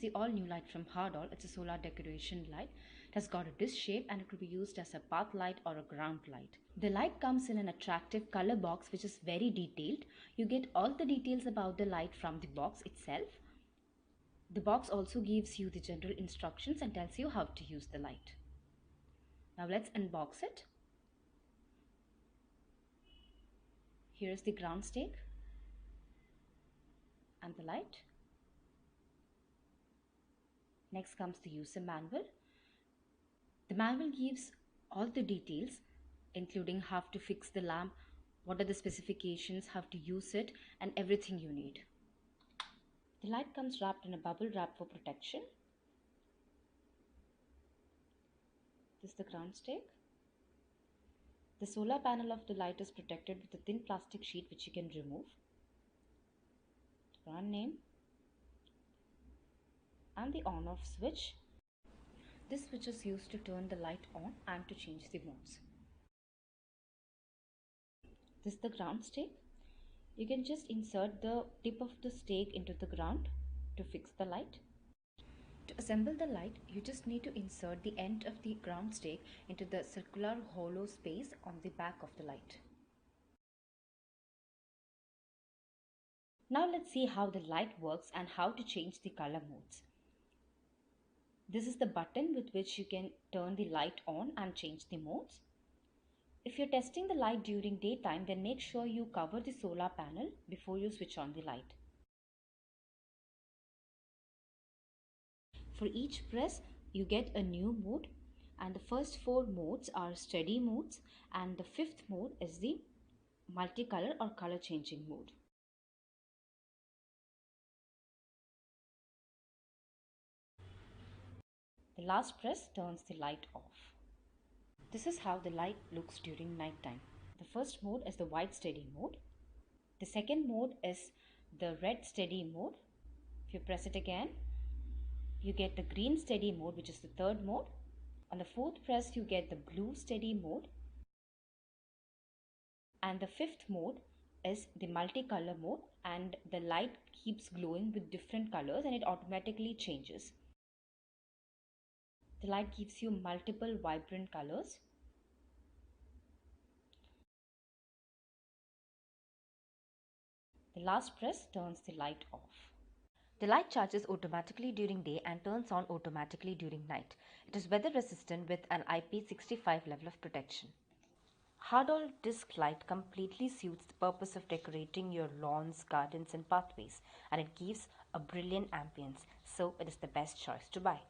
the all new light from Hardoll. It's a solar decoration light. It has got a disc shape and it will be used as a path light or a ground light. The light comes in an attractive color box which is very detailed. You get all the details about the light from the box itself. The box also gives you the general instructions and tells you how to use the light. Now let's unbox it. Here is the ground stake and the light. Next comes the user manual. The manual gives all the details, including how to fix the lamp, what are the specifications, how to use it, and everything you need. The light comes wrapped in a bubble wrap for protection. This is the ground stake. The solar panel of the light is protected with a thin plastic sheet which you can remove. The brand name and the on-off switch. This switch is used to turn the light on and to change the modes. This is the ground stake. You can just insert the tip of the stake into the ground to fix the light. To assemble the light, you just need to insert the end of the ground stake into the circular hollow space on the back of the light. Now let's see how the light works and how to change the color modes. This is the button with which you can turn the light on and change the modes. If you're testing the light during daytime, then make sure you cover the solar panel before you switch on the light. For each press, you get a new mode, and the first 4 modes are steady modes, and the 5th mode is the multicolor or color changing mode. The last press turns the light off. This is how the light looks during night time. The first mode is the white steady mode. The second mode is the red steady mode. If you press it again, you get the green steady mode, which is the 3rd mode. On the 4th press, you get the blue steady mode. And the 5th mode is the multicolor mode, and the light keeps glowing with different colors and it automatically changes. The light gives you multiple vibrant colors. The last press turns the light off. The light charges automatically during day and turns on automatically during night. It is weather resistant with an IP65 level of protection. Hardoll disc light completely suits the purpose of decorating your lawns, gardens and pathways, and it gives a brilliant ambience, so it is the best choice to buy.